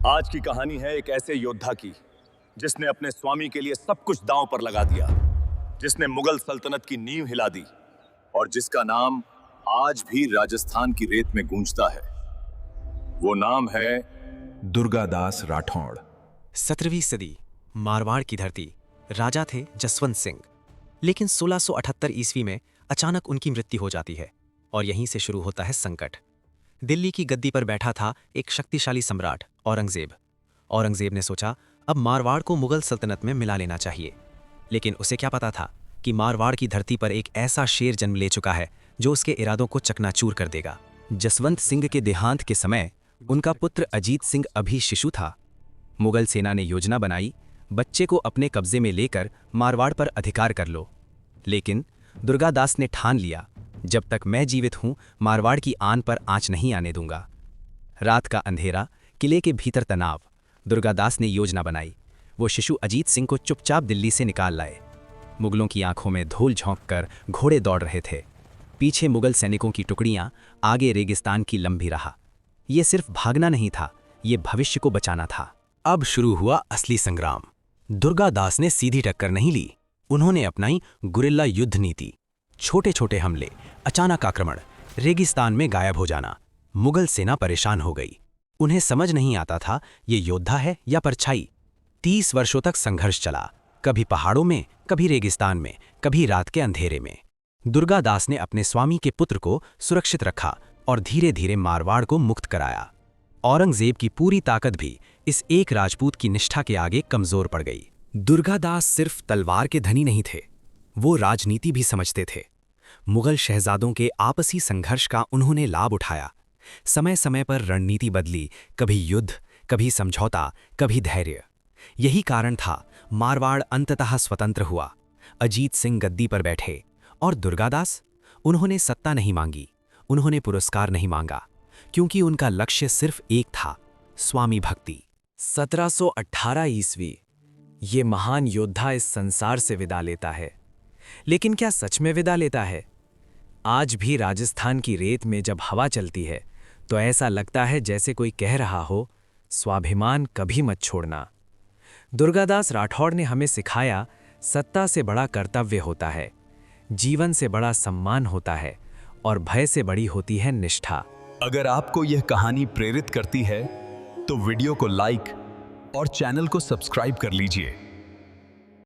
आज की कहानी है एक ऐसे योद्धा की जिसने अपने स्वामी के लिए सब कुछ दांव पर लगा दिया, जिसने मुगल सल्तनत की नींव हिला दी और जिसका नाम आज भी राजस्थान की रेत में गूंजता है। वो नाम है दुर्गादास राठौड़। 17वीं सदी, मारवाड़ की धरती। राजा थे जसवंत सिंह, लेकिन 1678 ईस्वी में अचानक उनकी मृत्यु हो जाती है और यहीं से शुरू होता है संकट। दिल्ली की गद्दी पर बैठा था एक शक्तिशाली सम्राट औरंगजेब। औरंगजेब ने सोचा अब मारवाड़ को मुगल सल्तनत में मिला लेना चाहिए, लेकिन उसे क्या पता था कि मारवाड़ की धरती पर एक ऐसा शेर जन्म ले चुका है जो उसके इरादों को चकनाचूर कर देगा। जसवंत सिंह के देहांत के समय उनका पुत्र अजीत सिंह अभी शिशु था। मुगल सेना ने योजना बनाई, बच्चे को अपने कब्जे में लेकर मारवाड़ पर अधिकार कर लो, लेकिन दुर्गादास ने ठान लिया जब तक मैं जीवित हूं मारवाड़ की आन पर आंच नहीं आने दूंगा। रात का अंधेरा, किले के भीतर तनाव। दुर्गादास ने योजना बनाई। वो शिशु अजीत सिंह को चुपचाप दिल्ली से निकाल लाए। मुगलों की आंखों में धूल झोंक कर घोड़े दौड़ रहे थे। पीछे मुगल सैनिकों की टुकड़ियां, आगे रेगिस्तान की लंबी राह। ये सिर्फ भागना नहीं था, ये भविष्य को बचाना था। अब शुरू हुआ असली संग्राम। दुर्गादास ने सीधी टक्कर नहीं ली, उन्होंने अपनाई गुरिल्ला युद्ध नीति। छोटे छोटे हमले, अचानक आक्रमण, रेगिस्तान में गायब हो जाना। मुगल सेना परेशान हो गई। उन्हें समझ नहीं आता था ये योद्धा है या परछाई। 30 वर्षों तक संघर्ष चला, कभी पहाड़ों में, कभी रेगिस्तान में, कभी रात के अंधेरे में। दुर्गादास ने अपने स्वामी के पुत्र को सुरक्षित रखा और धीरे धीरे मारवाड़ को मुक्त कराया। औरंगजेब की पूरी ताकत भी इस एक राजपूत की निष्ठा के आगे कमजोर पड़ गई। दुर्गादास सिर्फ तलवार के धनी नहीं थे, वो राजनीति भी समझते थे। मुगल शहजादों के आपसी संघर्ष का उन्होंने लाभ उठाया। समय समय पर रणनीति बदली, कभी युद्ध, कभी समझौता, कभी धैर्य। यही कारण था मारवाड़ अंततः स्वतंत्र हुआ। अजीत सिंह गद्दी पर बैठे और दुर्गादास, उन्होंने सत्ता नहीं मांगी, उन्होंने पुरस्कार नहीं मांगा, क्योंकि उनका लक्ष्य सिर्फ एक था, स्वामी भक्ति। 1718 ईस्वी, ये महान योद्धा इस संसार से विदा लेता है। लेकिन क्या सच में विदा लेता है? आज भी राजस्थान की रेत में जब हवा चलती है तो ऐसा लगता है जैसे कोई कह रहा हो, स्वाभिमान कभी मत छोड़ना। दुर्गादास राठौड़ ने हमें सिखाया, सत्ता से बड़ा कर्तव्य होता है, जीवन से बड़ा सम्मान होता है और भय से बड़ी होती है निष्ठा। अगर आपको यह कहानी प्रेरित करती है तो वीडियो को लाइक और चैनल को सब्सक्राइब कर लीजिए।